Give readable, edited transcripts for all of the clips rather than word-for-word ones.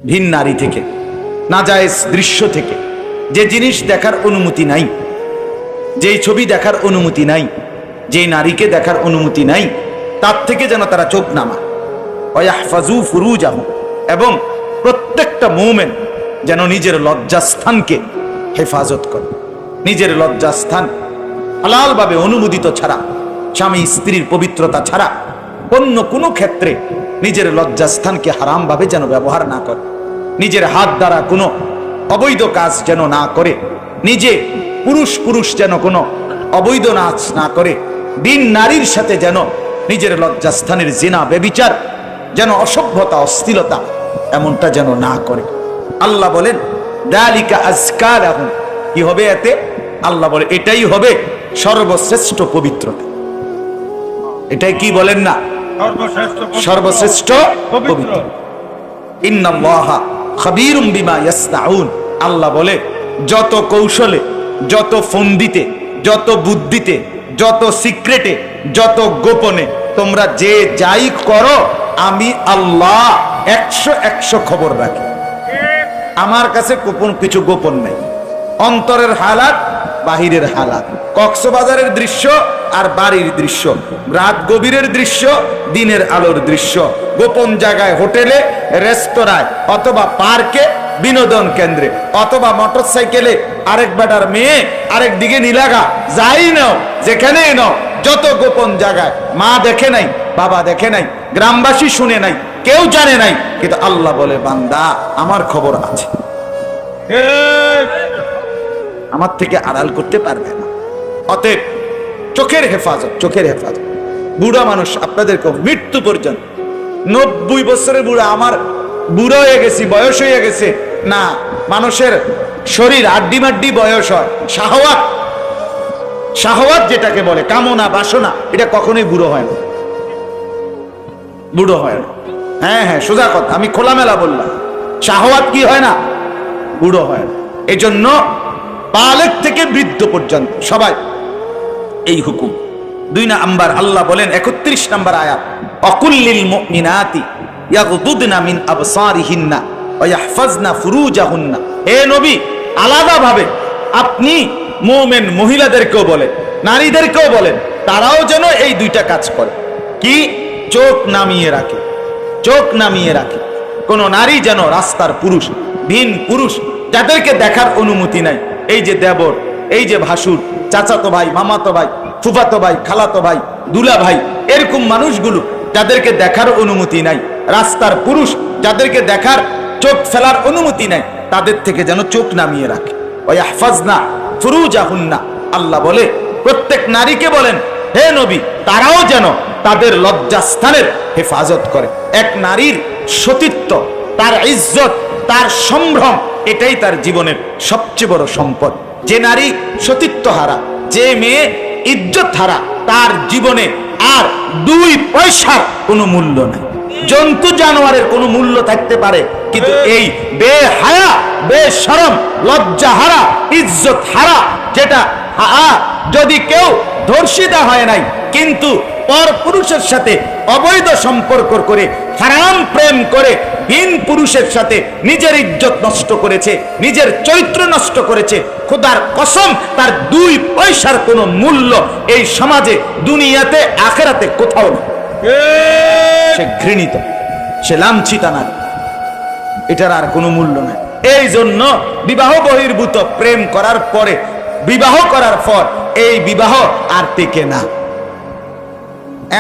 ভিন নারী থেকে, নাজায়েজ দৃশ্য থেকে, যে জিনিস দেখার অনুমতি নাই, যেই ছবি দেখার অনুমতি নাই, যেই নারীকে দেখার অনুমতি নাই, তার থেকে যেন তারা চোখ নামায়। ওয়াহফাজু ফুরুজাহুম, এবং প্রত্যেকটা মুমিন যেন নিজের লজ্জাস্থানকে হেফাজত করে। নিজের লজ্জাস্থান হালালভাবে অনুমোদিত ছাড়া, স্বামী স্ত্রীর পবিত্রতা ছাড়া অন্য কোনো ক্ষেত্রে নিজের লজ্জাস্থানকে হারামভাবে যেন ব্যবহার না করে। নিজের হাত দ্বারা কোনো অবৈধ কাজ যেন না করে, নিজে পুরুষ যেন কোনো অবৈধ নাচ না করে, দিন নারীর সাথে যেন নিজের লজ্জাস্থানের জিনা বেবিচার, যেন অসভ্যতা অশ্লীলতা এমনটা যেন না করে। আল্লাহ বলেন যালিকা আযকা লাহুম, কি হবে এতে? আল্লাহ বলে এটাই হবে সর্বশ্রেষ্ঠ পবিত্রতা। এটাই কি বলেন না? সর্বশ্রেষ্ঠ পবিত্র। ইন্নাল্লাহা খাবীরুম বিমা ইয়াসনাউন, আল্লাহ বলে যত কৌশলে, যত ফন্দিতে, যত বুদ্ধিতে, যত সিক্রেটে, যত গোপনে তোমরা যে যাই করো, আমি আল্লাহ 100 খবর রাখি। আমার কাছে গোপন কিছু গোপন নেই। অন্তরের হালাত, বাহিরের হালাত, কক্সবাজারের দৃশ্য আর বাড়ির দৃশ্য, রাত গভীরের দৃশ্য, দিনের আলোর দৃশ্য, গোপন জায়গায়, হোটেলে, রেস্তোরাঁয়, অথবা পার্কে, বিনোদন কেন্দ্রে, অথবা মোটরসাইকেলে আরেক বেটার মেয়ে আরেক দিকে নিলাগা, যাই নাও, যেখানেই নাও, যত গোপন জায়গায়, মা দেখে নাই, বাবা দেখে নাই, গ্রামবাসী শুনে নাই, কেউ জানে নাই, কিন্তু আল্লাহ বলে বান্দা আমার খবর আছে, আমার থেকে আড়াল করতে পারবে না। অতএব চোখের হেফাজত, চোখের হেফাজত। বুড়া মানুষ আপনাদেরকে মৃত্যু পর্যন্ত, 90 বছরের বুড়া, আমার বুড়ো হয়ে গেছি, বয়স হয়ে গেছে না, মানুষের শরীর আড্ডি মাড্ডি বয়স হয়। শাহওয়াত, শাহওয়াত যেটাকে বলে, কামনা বাসনা, এটা কখনোই বুড়ো হয় না, বুড়ো হয় না। হ্যাঁ, সোজা কথা, আমি খোলামেলা বললাম, শাহওয়াত কি হয় না? বুড়ো হয় না। এই জন্য বালেগ থেকে বৃদ্ধ পর্যন্ত সবাই এই হুকুম। 2 নাম্বার আল্লাহ বলেন 31 নম্বর আয়াত, অকুল্লিল মুমিনাতি ইয়াগদুদনা মিন আবসারিহিন্না ওয়া ইয়াহফাজনা ফুরুজাহুন্না। হে নবী, আলাদাভাবে আপনি মুমিন মহিলাদেরকেও বলেন, নারীদেরকেও বলেন, তারাও যেন এই 2টা কাজ করে। কি? চোখ নামিয়ে রাখে, চোখ নামিয়ে রাখে। কোন নারী যেন রাস্তার পুরুষ, ভিন পুরুষ, যাদেরকে দেখার অনুমতি নাই, এই যে দেবর, এই যে ভাসুর, চাচাতো ভাই, মামাতো ভাই, ফুফাতো ভাই, খালাতো ভাই, দুলা ভাই, এরকম মানুষগুলো যাদেরকে দেখার অনুমতি নাই, রাস্তার পুরুষ যাদেরকে দেখার, চোখ ফেলার অনুমতি নাই, তাদের থেকে যেন চোখ নামিয়ে রাখে। ওয়া ইয়াহফাজনা ফুরুজাহুন্না, আল্লাহ বলে প্রত্যেক নারীকে বলেন, হে নবী, তারাও যেন তাদের লজ্জাস্থানের হেফাজত করে। এক নারীর সতীত্ব, তার ইজ্জত, তার সম্ভ্রম, এটাই তার জীবনের সবচেয়ে বড় সম্পদ। যে নারী সতীত্ব হারা, যে মেয়ে ইজ্জত হারা, তার জীবনে আর 2 পয়সার কোনো মূল্য নাই। জন্তু জানোয়ারের কোনো মূল্য থাকতে পারে, কিন্তু এই বেহায়া, বেশরম, লজ্জা হারা, ইজ্জত হারা, যেটা যদি কেউ ধর্ষিতা হয় নাই, কিন্তু পর পুরুষের সাথে অবৈধ সম্পর্ক করে, হারাম প্রেম করে, ভিন পুরুষের সাথে নিজের ইজ্জত নষ্ট করেছে, নিজের চরিত্র নষ্ট করেছে, খোদার কসম তার 2 পয়সার কোনো মূল্য এই সমাজে, দুনিয়াতে, আখেরাতে কোথাও নেই। সে ঘৃণিত, সে লাঞ্ছিতা নারী, এটার আর কোনো মূল্য নাই। এই জন্য বিবাহ বহির্ভূত প্রেম করার পরে, বিবাহ করার পর এই বিবাহ আর টেকে না।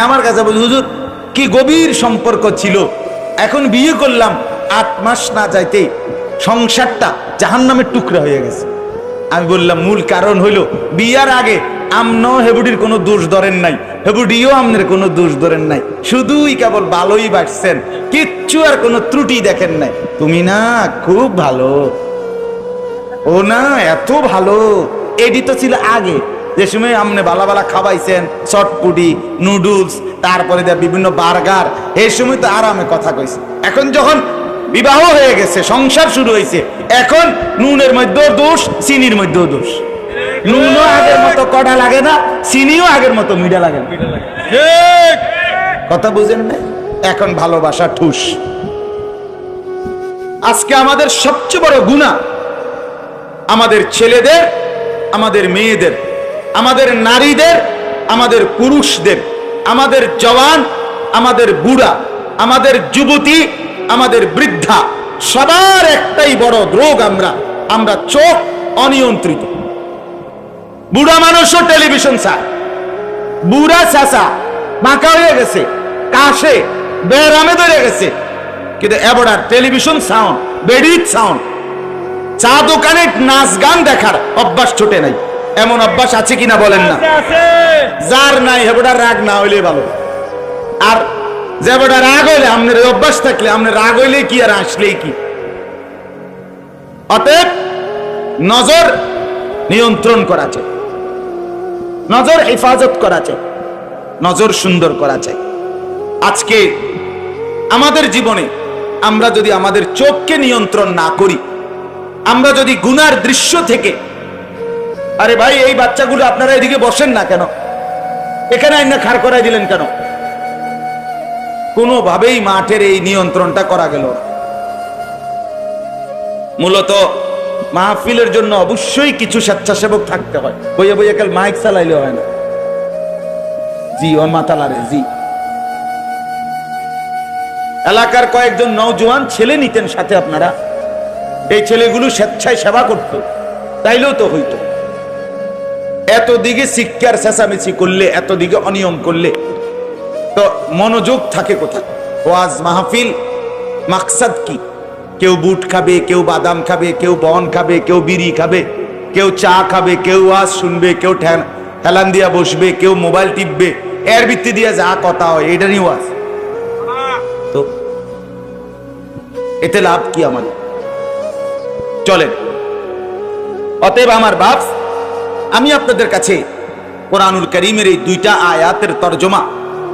আমার কাছে বলি, হুজুর কি গভীর সম্পর্ক ছিল, এখন বিয়ে করলাম, 8 মাস না যাইতেই সংসারটা জাহান্নামের টুকরা হয়ে গেছে। আমি বললাম মূল কারণ হইল, বিয়ার আগে আমনো হেবুডির কোনো দোষ ধরেন নাই, হেবুডিও আমনের কোনো দোষ ধরেন নাই, শুধুই কেবল ভালোই বাড়ছেন, কিচ্ছু আর কোনো ত্রুটি দেখেন নাই। তুমি না খুব ভালো, ও না এত ভালো, এডি তো ছিল আগে, যে সময় আমনে বালা বালা খাওয়াইছেন, চটপুটি, নুডলস, তারপরে বিভিন্ন বার্গার, এই সময় তো আরামে কথা কইছে। এখন যখন বিবাহ হয়ে গেছে, সংসার শুরু হয়েছে, এখন নুনের মধ্যেও দোষ, চিনির মধ্যেও দোষ। নুনও আগের মতো কড়া লাগে না, চিনিও আগের মতো মিঠা লাগে না। কথা বুঝেন না? এখন ভালোবাসা ঠুস। আজকে আমাদের সবচেয়ে বড় গুনাহ আমাদের ছেলেদের, আমাদের মেয়েদের, আমাদের নারীদের, আমাদের পুরুষদের, আমাদের জওয়ান, আমাদের বুড়া, আমাদের যুবতী, আমাদের বৃদ্ধা, সবার একটাই বড় রোগ। আমরা চোখ অনিয়ন্ত্রিত। বুড়া মানুষও টেলিভিশন চায়, বুড়া চাচা মাকা হয়ে গেছে, কাশে বেরামে ধরে গেছে, কিন্তু এবার টেলিভিশন সাউন্ড, বেডিট সাউন্ড, চা দোকানে নাচ গান দেখার অভ্যাস ছোটে নাই। এমন অভ্যাস আছে কিনা বলেন না? যার নাই হেবটা রাগ না হইলে ভালো। আর যে বেটা রাগ হইলে, আপনার অভ্যাস থাকলে, আপনার রাগ হইলে কি আর আসলেই কি। অতএব নজর নিয়ন্ত্রণ করা চাই, নজর হেফাজত করা চাই, নজর সুন্দর করা চাই। আজকে আমাদের জীবনে আমরা যদি আমাদের চোখকে নিয়ন্ত্রণ না করি, আমরা যদি গুনার দৃশ্য থেকে, আরে ভাই এই বাচ্চাগুলো আপনারা এদিকে বসেন না কেন, এখানে আইনা খাড় করাই দিলেন কেন, কোনোভাবেই মাঠের এই নিয়ন্ত্রণটা করা গেল না। মূলত মাহফিলের জন্য অবশ্যই কিছু স্বেচ্ছাসেবক থাকতে হয়, বইয়ে বইয়ে কাল মাইক চালাইলে হয় না। জি ওর মাতালারে জি, এলাকার কয়েকজন নওজোয়ান ছেলে নিতেন সাথে আপনারা, এই ছেলেগুলো স্বেচ্ছায় সেবা করত, তাইলেও তো হইতো। এত দিকে শিক্ষার চেঁচামেচি করলে, এত দিকে অনিয়ম করলে তো মনোযোগ থাকে কোথায়? ওয়াজ মাহফিল মাকসাদ কি? কেউ বুট খাবে, কেউ বাদাম খাবে, কেউ বন খাবে, কেউ বিড়ি খাবে, কেউ চা খাবে, কেউ ওয়াজ শুনবে, কেউ হেলান দিয়া বসবে, কেউ মোবাইল টিপবে, এর ভিত্তি দিয়ে যা কথা হয় এটা নিয়ে ওয়াজ। তো এতে লাভ কি আমাদের? চলেন, অতএব আমার বাপ, আমি আপনাদের কাছে কোরআনুল কারীমের এই দুইটা আয়াতের তরজমা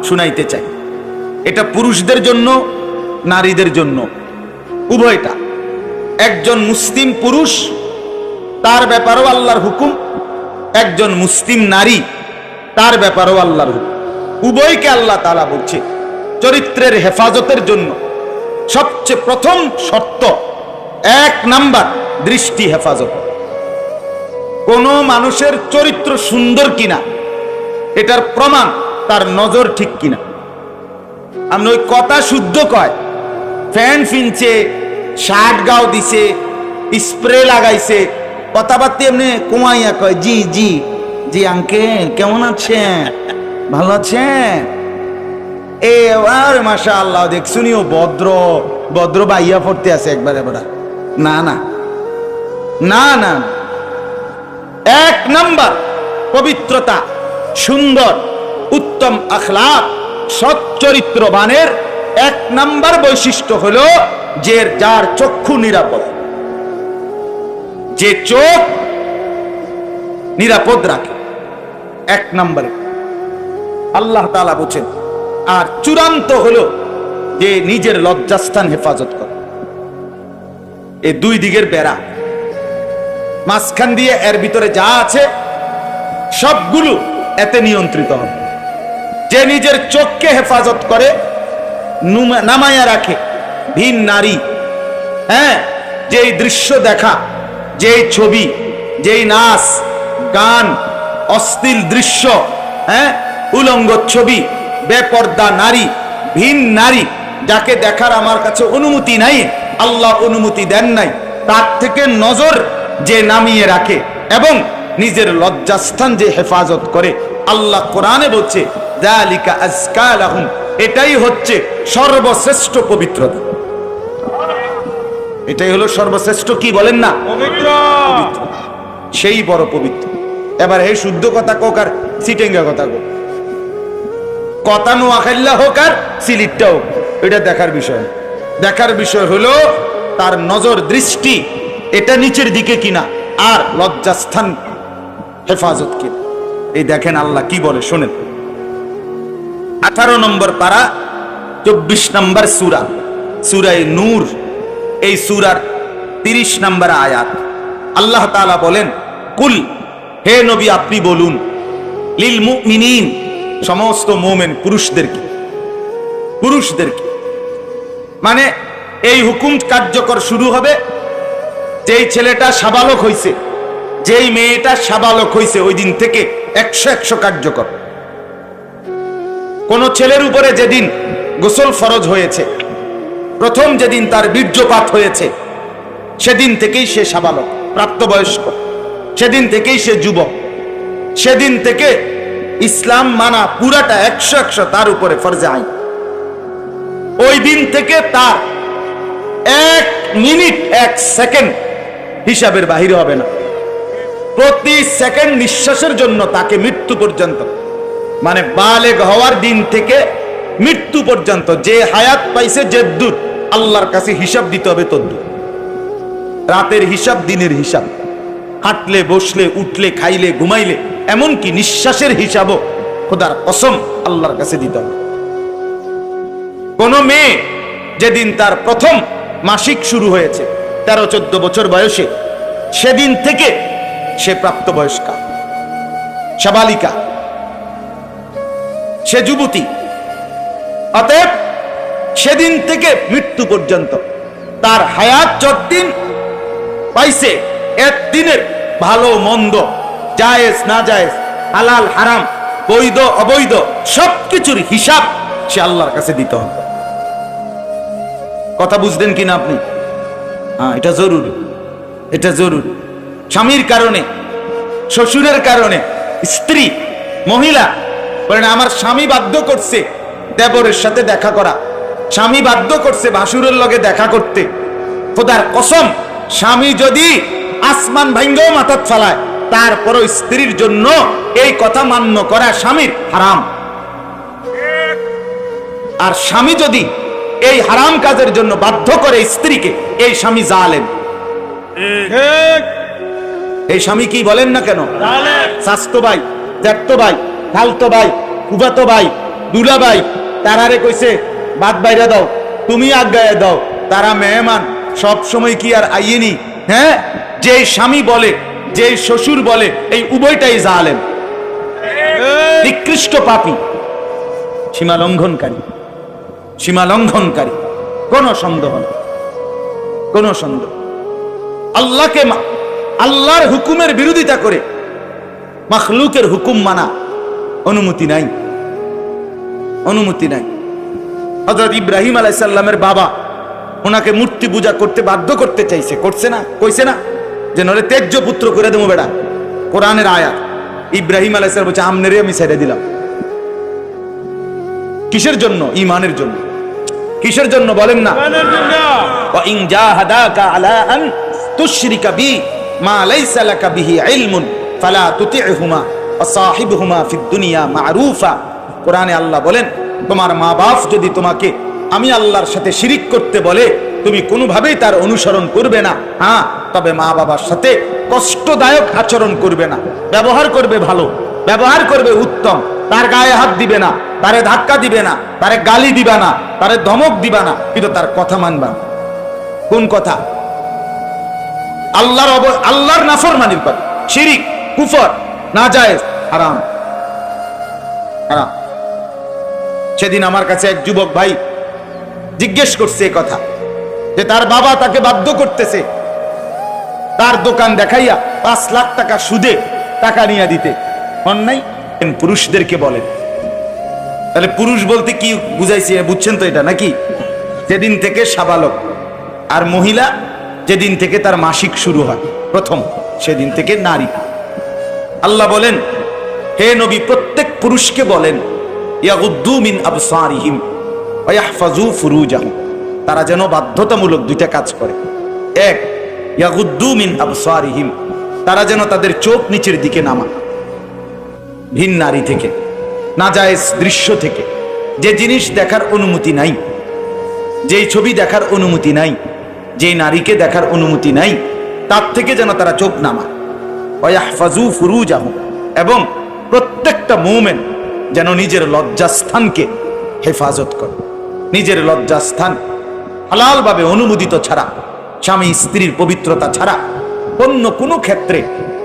শুনাইতে চাই। এটা পুরুষদের জন্য, নারীদের জন্য, উভয়টা। একজন মুসলিম পুরুষ, তার ব্যাপারেও আল্লাহর হুকুম, একজন মুসলিম নারী, তার ব্যাপারেও আল্লাহর হুকুম। উভয়কে আল্লাহ তাআলা বলছে চরিত্রের হেফাজতের জন্য সবচেয়ে প্রথম শর্ত, 1 নাম্বার দৃষ্টি হেফাজত। কোন মানুষের চরিত্র সুন্দর কিনা এটার প্রমাণ তার নজর ঠিক কিনা। আমি ওই কথা শুদ্ধ কয়, ফ্যান ফিনছে, শার্ট গাও দিছে, স্প্রে লাগাইছে, কথাবার্তা এমনি কুমাইয়া কয় জি জি জি আঙ্কেল কেমন আছেন, ভালো আছেন, এ আর মাশাআল্লাহ দেখছুনিও ভদ্র ভদ্র বাইয়া পড়তে আছে একবারে বড়া। না না না না, 1 নাম্বার পবিত্রতা, সুন্দর, উত্তম আখলাক, সৎ চরিত্রবানের 1 নাম্বার বৈশিষ্ট্য হলো যে যার চক্ষু নিরাপদ, যে চোখ নিরাপদ রাখে, 1 নাম্বারে আল্লাহ তাআলা বলেন। আর চূড়ান্ত হলো যে নিজের লজ্জাস্থান হেফাজত করে। এই 2 দিকের বেড়া, মাঝখান দিয়ে এর ভিতরে যা আছে সবগুলো এতে নিয়ন্ত্রিত হবে। যে নিজের চোখকে হেফাজত করে, নামায়া রাখে, ভিন নারী, হ্যাঁ, যেই দৃশ্য দেখা, যেই ছবি, যেই নাচ গান, অশ্লীল দৃশ্য, হ্যাঁ, উলঙ্গ ছবি, বেপর্দা নারী, ভিন নারী, যাকে দেখার আমার কাছে অনুমতি নাই, আল্লাহ অনুমতি দেন নাই, তার থেকে নজর যে নামিয়ে রাখে এবং নিজের লজ্জাস্থান যে হেফাজত করে, আল্লাহ কোরআনে বলছে যালিকা আযকা লাহুম, এটাই হচ্ছে সর্বশ্রেষ্ঠ পবিত্রতা। এটাই হলো সর্বশ্রেষ্ঠ, কি বলেন না, পবিত্র, সেই বড় পবিত্র। এবার এই শুদ্ধ কথা কোক আর সিটেঙ্গা কথা কোক, কথা নোয়াখাইল্লা হোক আর সিলিটটা হোক, এটা দেখার বিষয়। দেখার বিষয় হলো তার নজর দৃষ্টি এটা নিচের দিকে কিনা, আর লজ্জাস্থান হেফাজত কিনা। এই দেখেন আল্লাহ কি বলে শোনেন। 18 নম্বর পারা 24 নম্বর সূরা, সূরা নূর, এই সূরার 30 নম্বর আয়াত। আল্লাহ তাআলা বলেন, কুল, হে নবী আপনি বলুন, লিল মুমিনিন, সমস্ত মুমিন পুরুষদেরকে, পুরুষদেরকে মানে এই হুকুম কার্যকর শুরু হবে যেই ছেলেটা সাবালক হইছে, যেই মেয়েটা সাবালক হইছে, ওই দিন থেকে 100 কার্যকর। কোন ছেলের উপরে যেদিন গোসল ফরজ হয়েছে, প্রথম যেদিন তার বীর্যপাত হয়েছে, সেদিন থেকেই সে সাবালক, প্রাপ্তবয়স্ক, সেদিন থেকেই সে যুবক, সেদিন থেকে ইসলাম মানা পুরাটা 100 তার উপরে ফরজে আইন। ওই দিন থেকে তার 1 মিনিট 1 সেকেন্ড হিসাবের বাহির হবে না। প্রতি সেকেন্ড নিঃশ্বাসের জন্য তাকে মৃত্যু পর্যন্ত, মানে বালেগ হওয়ার দিন থেকে মৃত্যু পর্যন্ত যে হায়াত পাইছে, যে দূর আল্লাহর কাছে হিসাব দিতে হবে তদ্দূর। রাতের হিসাব, দিনের হিসাব, হাঁটলে, বসলে, উঠলে, খাইলে, ঘুমাইলে, এমনকি নিঃশ্বাসের হিসাবও খোদার কসম আল্লাহর কাছে দিতে হবে। কোন মেয়ে যেদিন তার প্রথম মাসিক শুরু হয়েছে 13-14 বছর বয়সে, সেদিন থেকে সে প্রাপ্তবয়স্কা, সাবালিকা, সে যুবতী। অতএব সেদিন থেকে মৃত্যু পর্যন্ত তার হায়াত যতদিন পাইছে, একদিনের ভালো মন্দ, জায়েজ না জায়েজ, হালাল হারাম, বৈধ অবৈধ, সবকিছুর হিসাব সে আল্লাহর কাছে দিতে হবে। কথা বুঝলেন কিনা আপনি? হ্যাঁ, এটা জরুরি, এটা জরুরি। স্বামীর কারণে, শ্বশুরের কারণে, স্ত্রী, মহিলা বলেন আমার স্বামী বাধ্য করছে দেবরের সাথে দেখা করা, স্বামী বাধ্য করছে ভাসুরের লগে দেখা করতে, খোদার কসম স্বামী যদি আসমান ভাঙ্গেও মাথাত ফালায়, তারপরও স্ত্রীর জন্য এই কথা মান্য করা স্বামীর হারাম। আর স্বামী যদি এই হারাম কাজের জন্য বাধ্য করে স্ত্রীকে, এই স্বামী জালেম। এই স্বামী কি বলেন না কেন? শাস্তো ভাই, জ্যাঠতো ভাই, খালতো ভাই, ফুফাতো ভাই, দুলা ভাই, তারারে কইছে বাদ বাইরে দাও, তুমি আজ্ঞায় দাও, তারা মেহমান, সব সময় কি আর আইয়েনি? হ্যাঁ, যে স্বামী বলে, যে শ্বশুর বলে, এই উভয়টাই জালেম, নিকৃষ্ট পাপী, সীমা লঙ্ঘনকারী, সীমা লঙ্ঘনকারী, কোন সন্দেহ নেই, কোন সন্দেহ। আল্লাহকে, আল্লাহর হুকুমের বিরোধিতা করে মাখলুকের হুকুম মানা অনুমতি নাই, অনুমতি নাই। হযরত ইব্রাহিম আলাইহিস সালামের বাবা ওনাকে মূর্তি পূজা করতে বাধ্য করতে চাইছে, করছে না? কইছে না যে নরে তেজ্য পুত্র করে দেবো বেটা, কোরআনের আয়াত। ইব্রাহিম আলাইহিস সালাম বলছে আমনেরে আমি ছেড়ে দিলাম। কিসের জন্য? ঈমানের জন্য। কিসের জন্য বলেন না? ওয়া ইন জাহাদাকা আলা আন তুশরিকা বি মা লাইসা লাকা বিহি ইলমুন ফালা তুতি'হুমা ওয়া সাহিবহুমা ফিদ দুনিয়া মা'রুফা। কোরআনে আল্লাহ বলেন তোমার মা বাপ যদি তোমাকে আমি আল্লাহর সাথে শিরিক করতে বলে, তুমি কোনোভাবেই তার অনুসরণ করবে না। হ্যাঁ, তবে মা বাবার সাথে কষ্টদায়ক আচরণ করবে না, ব্যবহার করবে ভালো, ব্যবহার করবে উত্তম, তার গায়ে হাত দিবে না, তারে ধাক্কা দিবে না, তারে গালি দিবা না, তারে ধমক দিবা না, কিন্তু তার কথা মানবা। কোন কথা? আল্লাহর নাফরমানির কথা, শিরিক, কুফর, নাজায়েজ, হারাম, হারাম। সেদিন আমার কাছে এক যুবক ভাই জিজ্ঞেস করছে কথা, যে তার বাবা তাকে বাধ্য করতেছে তার দোকান দেখাইয়া 5 লাখ টাকা সুদে টাকা নিয়ে দিতে। অন্যায় পুরুষদেরকে বলেন। তাহলে পুরুষ বলতে কি বুঝাইছে বুঝছেন তো এটা নাকি? যেদিন থেকে সাবালক, আর মহিলা যেদিন থেকে তার মাসিক শুরু হয় প্রথম, সেদিন থেকে নারী। আল্লাহ বলেন হে নবী প্রত্যেক পুরুষকে বলেন ইয়াগুদ্দু মিন আবসারিহিম ওয়া ইয়াহফাজু ফুরুজাহুম, তারা যেন বাধ্যতামূলক 2টা কাজ করে। এক, ইয়াগুদ্দু মিন আবসারিহিম, তারা যেন তাদের চোখ নিচের দিকে নামায় ভিন নারী থেকে, নাজায়েজ দৃশ্য থেকে, যে জিনিস দেখার অনুমতি নাই, যেই ছবি দেখার অনুমতি নাই, যেই নারীকে দেখার অনুমতি নাই, তার থেকে যেন তারা চোখ নামায়। ওয়া ইয়াহফাজু ফুরুজাহুম, এবং প্রত্যেকটা মুমিন যেন নিজের লজ্জাস্থানকে হেফাজত করে। নিজের লজ্জাস্থান হালালভাবে অনুমোদিত ছাড়া, স্বামী স্ত্রীর পবিত্রতা ছাড়া অন্য কোনো ক্ষেত্রে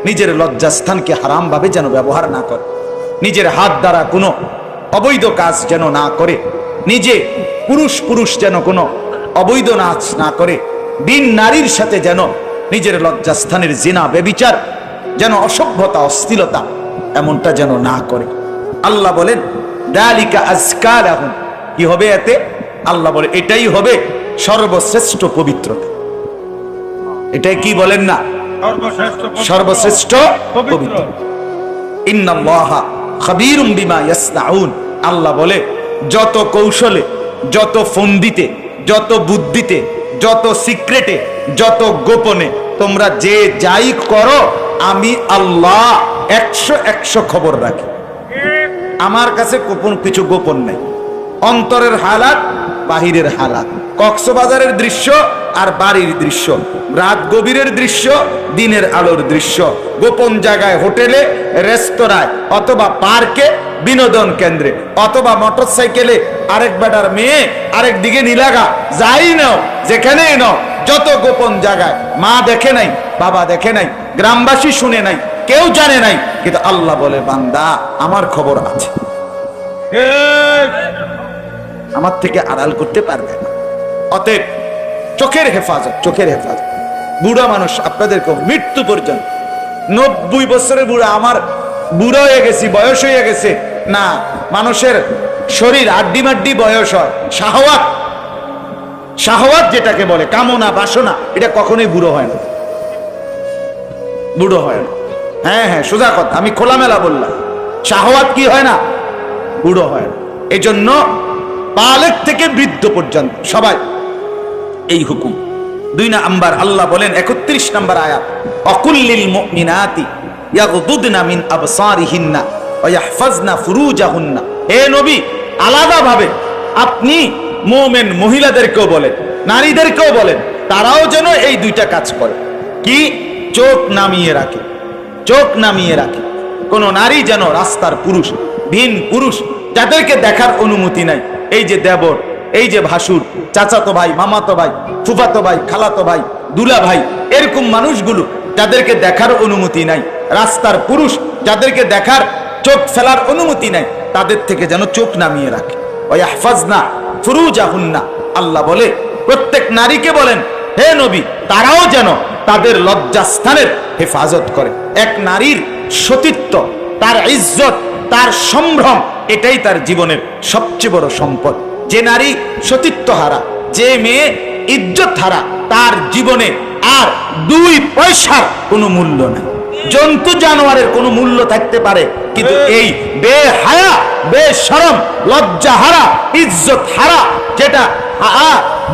নিজের লজ্জাস্থানকে হারামভাবে যেন ব্যবহার না করে, নিজের হাত দ্বারা কোনো অবৈধ কাজ যেন না করে, নিজে পুরুষ যেন কোনো অবৈধ নাচ না করে, বিন নারীর সাথে যেন নিজের লজ্জাস্থানের জিনা বেবিচার, যেন অসভ্যতা অশ্লীলতা এমনটা যেন না করে। আল্লাহ বলেন দালিকা আজকা লাহুম, কি হবে এতে? আল্লাহ বলে এটাই হবে সর্বশ্রেষ্ঠ পবিত্রতা। এটাই কি বলেন না? সর্বশ্রেষ্ঠ পবিত্র। ইন্নাল্লাহা খাবীরুম বিমা ইয়াসনাউন, আল্লাহ বলে যত কৌশলে, যত ফন্দিতে, যত বুদ্ধিতে, যত সিক্রেটে, যত গোপনে তোমরা যে যাই করো, আমি আল্লাহ 100 খবর রাখি। আমার কাছে গোপন কিছু গোপন নেই। অন্তরের হালাত, বাহিরের হালাত, কক্সবাজারের দৃশ্য আর বাড়ির দৃশ্য, রাত গভীরের দৃশ্য, দিনের আলোর দৃশ্য, গোপন জায়গায়, হোটেলে, রেস্তোরাঁয়, অথবা পার্কে, বিনোদন কেন্দ্রে, অথবা মোটরসাইকেলে আরেক বেটার মেয়ে আরেক দিকে নিলাগা, যাই নাও, যেখানেই নাও, যত গোপন জায়গায়, মা দেখে নাই, বাবা দেখে নাই, গ্রামবাসী শুনে নাই, কেউ জানে নাই, কিন্তু আল্লাহ বলে বান্দা আমার খবর আছে, আমার থেকে আড়াল করতে পারবে না। অতএব চোখের হেফাজত, চোখের হেফাজত। বুড়া মানুষ আপনাদেরকে মৃত্যু পর্যন্ত, 90 বছরের বুড়া, আমার বুড়া হয়ে গেছি, বয়স হয়ে গেছে না, মানুষের শরীর আড্ডি মাড্ডি বয়স হয়। শাহওয়াত, শাহওয়াত যেটাকে বলে, কামনা বাসনা, এটা কখনোই বুড়ো হয় না, বুড়ো হয় না। হ্যাঁ হ্যাঁ, সোজা কথা, আমি খোলামেলা বললাম, শাহওয়াত কি হয় না? বুড়ো হয় না। এই জন্য বালেগ থেকে বৃদ্ধ পর্যন্ত সবাই এই হুকুম। 2 নাম্বার আল্লাহ বলেন 31 নম্বর আয়াত, অকুল্লিল মুমিনাতি ইয়াগদুদনা মিন আবসারিহিন্না ওয়া ইয়াহফাজনা ফুরুজাহুন্না। হে নবী, আলাদাভাবে আপনি মুমিন মহিলাদেরকেও বলেন, নারীদেরকেও বলেন, তারাও যেন এই 2টা কাজ করে। কি? চোখ নামিয়ে রাখে, চোখ নামিয়ে রাখে। কোন নারী যেন রাস্তার পুরুষ, ভিন পুরুষ যাদেরকে দেখার অনুমতি নাই, এই যে দেবর, এই যে ভাসুর, চাচাতো ভাই, মামাতো ভাই, ফুফাতো ভাই, খালাতো ভাই, দুলা ভাই, এরকম মানুষগুলো যাদেরকে দেখার অনুমতি নাই, রাস্তার পুরুষ যাদেরকে দেখার, চোখ ফেলার অনুমতি নাই, তাদের থেকে যেন চোখ নামিয়ে রাখে। ওয়া ইয়াহফাজনা ফুরুজাহুন্না, আল্লাহ বলে প্রত্যেক নারীকে বলেন, হে নবী, তারাও যেন তাদের লজ্জাস্থানের হেফাজত করে। এক নারীর সতীত্ব, তার ইজ্জত, তার সম্ভ্রম, এটাই তার জীবনের সবচেয়ে বড় সম্পদ। যে নারী সতীত্ব হারা, যে মেয়ে ইজ্জত হারা, তার জীবনে আর 2 পয়সার কোনো মূল্য নেই। জন্তু জানোয়ারের কোনো মূল্য থাকতে পারে, কিন্তু এই বেহায়া, বেশরম, লজ্জা হারা, ইজ্জত হারা, যেটা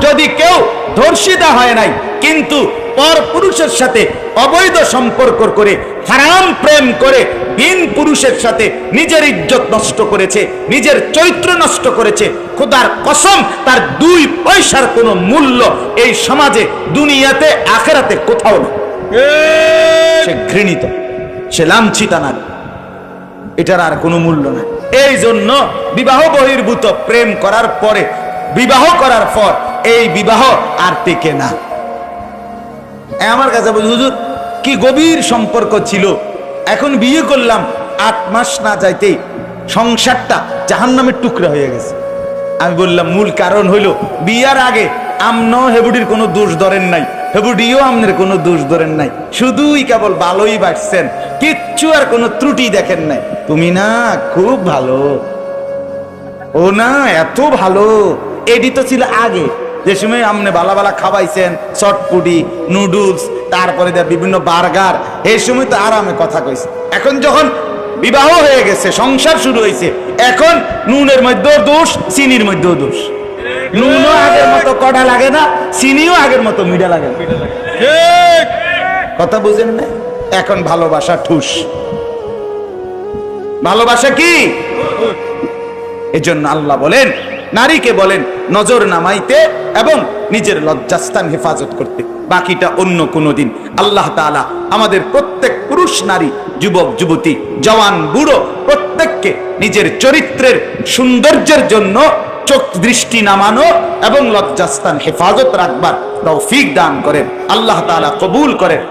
যদি কেউ ধর্ষিতা হয় নাই, কিন্তু পর পুরুষের সাথে অবৈধ সম্পর্ক করে, হারাম প্রেম করে, ভিন পুরুষের সাথে নিজের ইজ্জত নষ্ট করেছে, নিজের চরিত্র নষ্ট করেছে, খোদার কসম তার 2 পয়সার কোনো মূল্য এই সমাজে, দুনিয়াতে, আখেরাতে কোথাও নেই। সে ঘৃণিত, সে লাঞ্ছিতা নারী, এটার আর কোনো মূল্য নাই। এই জন্য বিবাহ বহির্ভূত প্রেম করার পরে, বিবাহ করার পর এই বিবাহ আর টেকে না। আমার কাছে বলি, হুজুর কি গভীর সম্পর্ক ছিল, এখন বিয়ে করলাম, 8 মাস না যাইতেই সংসারটা জাহান্নামের টুকরা হয়ে গেছে। আমি বললাম মূল কারণ হইল, বিয়ার আগে আমনো হেবুডির কোনো দোষ ধরেন নাই, হেবুডিও আমনের কোনো দোষ ধরেন নাই, শুধুই কেবল ভালোই বাড়ছেন, কিচ্ছু আর কোনো ত্রুটি দেখেন নাই। তুমি না খুব ভালো, ও না এত ভালো, এডি তো ছিল আগে, যে সময় আপনি বালা বালা খাওয়াইছেন, চটপুটি, নুডলস, তারপরে বিভিন্ন বার্গার, এই সময় তো আরামে কথা কইছে। এখন যখন বিবাহ হয়ে গেছে, সংসার শুরু হয়েছে, এখন নুনের মধ্যেও দোষ, চিনির মধ্যেও দোষ। নুনও আগের মতো কড়া লাগে না, চিনিও আগের মতো মিঠা লাগে না। কথা বুঝেন না? এখন ভালোবাসা ঠুস, ভালোবাসা কি? এজন্য আল্লাহ বলেন, নারীকে বলেন নজর নামাইতে এবং নিজের লজ্জাস্থান হেফাজত করতে, বাকিটা অন্য কোনো দিন। আল্লাহ তাআলা আমাদের প্রত্যেক পুরুষ, নারী, যুবক, যুবতী, জওয়ান, বুড়ো প্রত্যেককে নিজের চরিত্রের সৌন্দর্যের জন্য চোখ দৃষ্টি নামানো এবং লজ্জাস্থান হেফাজত রাখবার তৌফিক দান করেন। আল্লাহ তাআলা কবুল করেন।